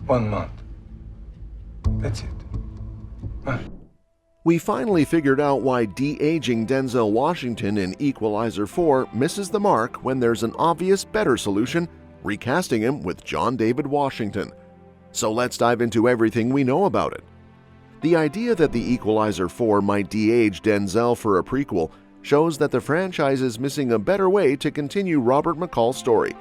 1 month. That's it. Huh. We finally figured out why de-aging Denzel Washington in Equalizer 4 misses the mark when there's an obvious better solution, recasting him with John David Washington. So let's dive into everything we know about it. The idea that the Equalizer 4 might de-age Denzel for a prequel shows that the franchise is missing a better way to continue Robert McCall's story.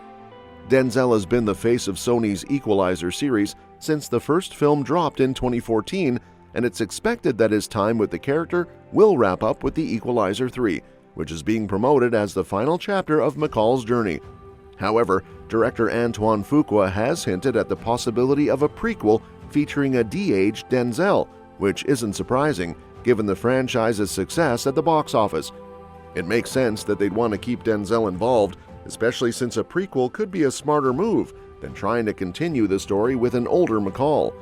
Denzel has been the face of Sony's Equalizer series since the first film dropped in 2014, and it's expected that his time with the character will wrap up with the Equalizer 3, which is being promoted as the final chapter of McCall's journey. However, director Antoine Fuqua has hinted at the possibility of a prequel featuring a de-aged Denzel, which isn't surprising given the franchise's success at the box office. It makes sense that they'd want to keep Denzel involved, especially since a prequel could be a smarter move than trying to continue the story with an older McCall.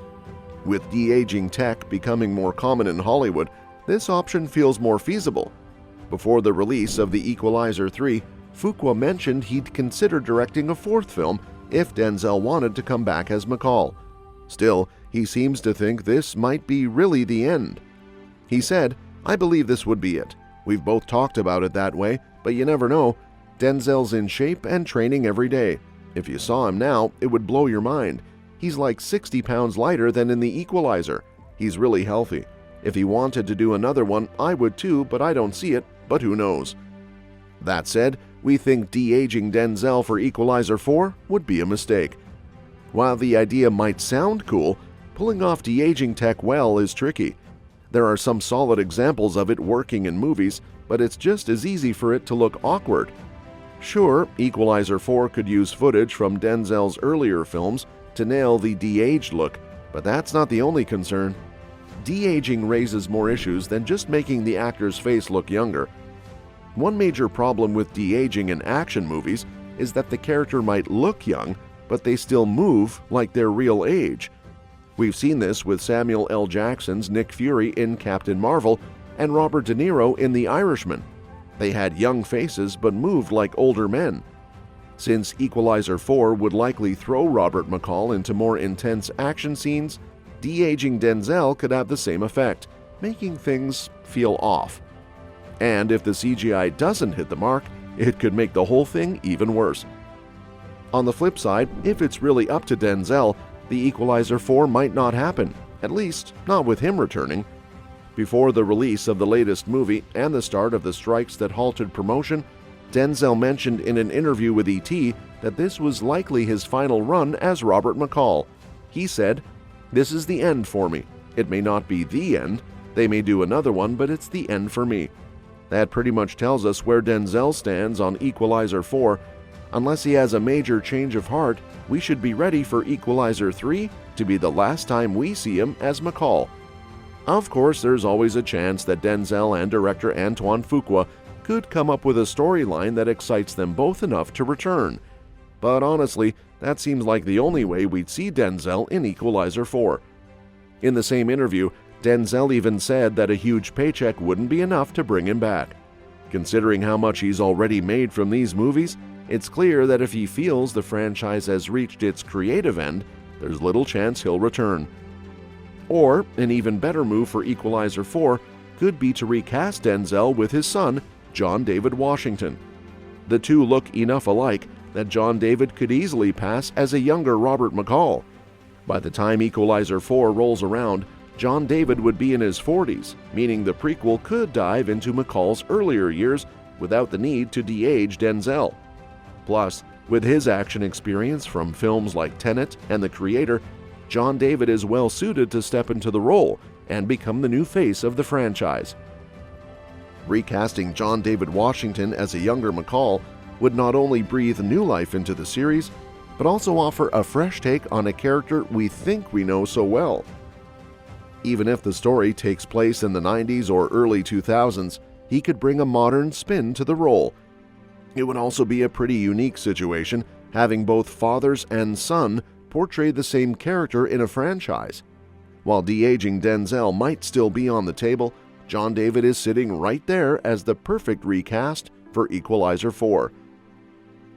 With de-aging tech becoming more common in Hollywood, this option feels more feasible. Before the release of the Equalizer 3, Fuqua mentioned he'd consider directing a fourth film if Denzel wanted to come back as McCall. Still, he seems to think this might be really the end. He said, "I believe this would be it. We've both talked about it that way, but you never know. Denzel's in shape and training every day. If you saw him now, it would blow your mind. He's like 60 pounds lighter than in the Equalizer. He's really healthy. If he wanted to do another one, I would too, but I don't see it, but who knows." That said, we think de-aging Denzel for Equalizer 4 would be a mistake. While the idea might sound cool, pulling off de-aging tech well is tricky. There are some solid examples of it working in movies, but it's just as easy for it to look awkward. Sure, Equalizer 4 could use footage from Denzel's earlier films to nail the de-aged look, but that's not the only concern. De-aging raises more issues than just making the actor's face look younger. One major problem with de-aging in action movies is that the character might look young, but they still move like their real age. We've seen this with Samuel L. Jackson's Nick Fury in Captain Marvel and Robert De Niro in The Irishman. They had young faces but moved like older men. Since Equalizer 4 would likely throw Robert McCall into more intense action scenes, de-aging Denzel could have the same effect, making things feel off. And if the CGI doesn't hit the mark, it could make the whole thing even worse. On the flip side, if it's really up to Denzel, the Equalizer 4 might not happen, at least not with him returning. Before the release of the latest movie and the start of the strikes that halted promotion, Denzel mentioned in an interview with ET that this was likely his final run as Robert McCall. He said, "This is the end for me. It may not be the end. They may do another one, but it's the end for me." That pretty much tells us where Denzel stands on Equalizer 4. Unless he has a major change of heart, we should be ready for Equalizer 3 to be the last time we see him as McCall. Of course, there's always a chance that Denzel and director Antoine Fuqua could come up with a storyline that excites them both enough to return. But honestly, that seems like the only way we'd see Denzel in Equalizer 4. In the same interview, Denzel even said that a huge paycheck wouldn't be enough to bring him back. Considering how much he's already made from these movies, it's clear that if he feels the franchise has reached its creative end, there's little chance he'll return. Or, an even better move for Equalizer 4 could be to recast Denzel with his son, John David Washington. The two look enough alike that John David could easily pass as a younger Robert McCall. By the time Equalizer 4 rolls around, John David would be in his 40s, meaning the prequel could dive into McCall's earlier years without the need to de-age Denzel. Plus, with his action experience from films like Tenet and The Creator, John David is well suited to step into the role and become the new face of the franchise. Recasting John David Washington as a younger McCall would not only breathe new life into the series, but also offer a fresh take on a character we think we know so well. Even if the story takes place in the 90s or early 2000s, he could bring a modern spin to the role. It would also be a pretty unique situation, having both fathers and son portray the same character in a franchise. While de-aging Denzel might still be on the table, John David is sitting right there as the perfect recast for Equalizer 4.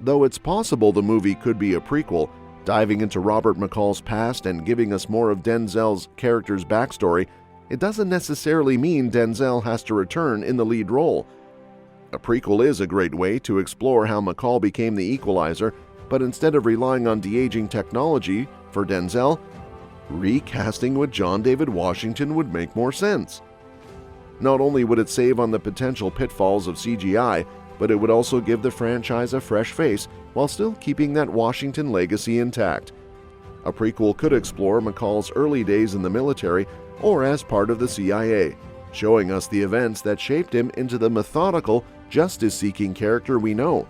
Though it's possible the movie could be a prequel, Diving into Robert McCall's past and giving us more of Denzel's character's backstory, it doesn't necessarily mean Denzel has to return in the lead role. A prequel is a great way to explore how McCall became the Equalizer, but instead of relying on de-aging technology for Denzel, recasting with John David Washington would make more sense. Not only would it save on the potential pitfalls of CGI, but it would also give the franchise a fresh face while still keeping that Washington legacy intact. A prequel could explore McCall's early days in the military or as part of the CIA, showing us the events that shaped him into the methodical, justice-seeking character we know.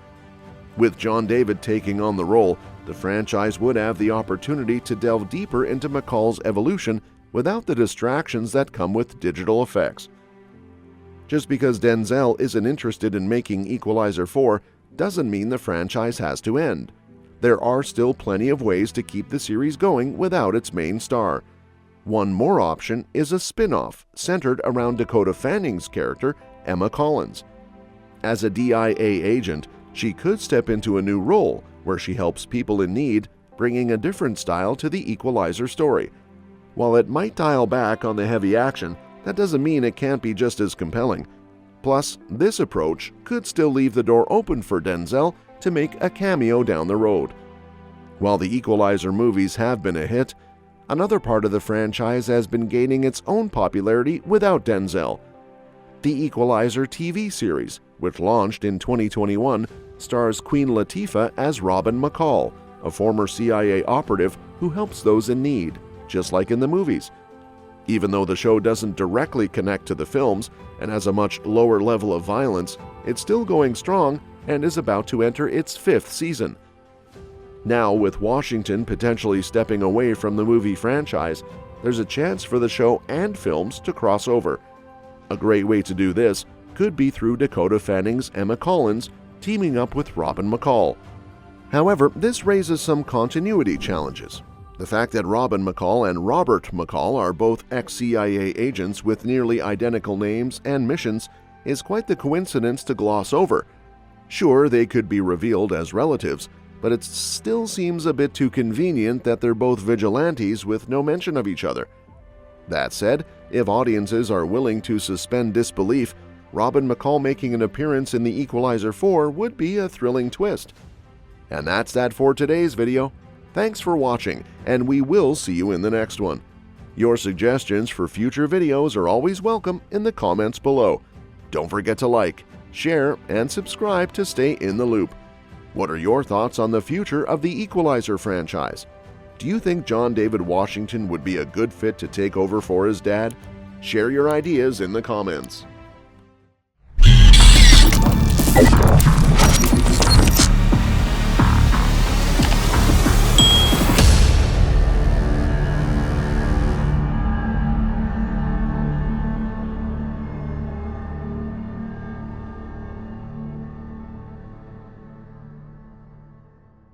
With John David taking on the role, the franchise would have the opportunity to delve deeper into McCall's evolution without the distractions that come with digital effects. Just because Denzel isn't interested in making Equalizer 4 doesn't mean the franchise has to end. There are still plenty of ways to keep the series going without its main star. One more option is a spin-off centered around Dakota Fanning's character, Emma Collins. As a DIA agent, she could step into a new role where she helps people in need, bringing a different style to the Equalizer story. While it might dial back on the heavy action, that doesn't mean it can't be just as compelling. Plus, this approach could still leave the door open for Denzel to make a cameo down the road. While the Equalizer movies have been a hit, another part of the franchise has been gaining its own popularity without Denzel. The Equalizer TV series, which launched in 2021, stars Queen Latifah as Robin McCall, a former CIA operative who helps those in need, just like in the movies. Even though the show doesn't directly connect to the films and has a much lower level of violence, it's still going strong and is about to enter its 5th season. Now, with Washington potentially stepping away from the movie franchise, there's a chance for the show and films to cross over. A great way to do this could be through Dakota Fanning's Emma Collins teaming up with Robin McCall. However, this raises some continuity challenges. The fact that Robin McCall and Robert McCall are both ex-CIA agents with nearly identical names and missions is quite the coincidence to gloss over. Sure, they could be revealed as relatives, but it still seems a bit too convenient that they're both vigilantes with no mention of each other. That said, if audiences are willing to suspend disbelief, Robin McCall making an appearance in the Equalizer 4 would be a thrilling twist. And that's that for today's video. Thanks for watching, and we will see you in the next one. Your suggestions for future videos are always welcome in the comments below. Don't forget to like, share, and subscribe to stay in the loop. What are your thoughts on the future of the Equalizer franchise? Do you think John David Washington would be a good fit to take over for his dad? Share your ideas in the comments.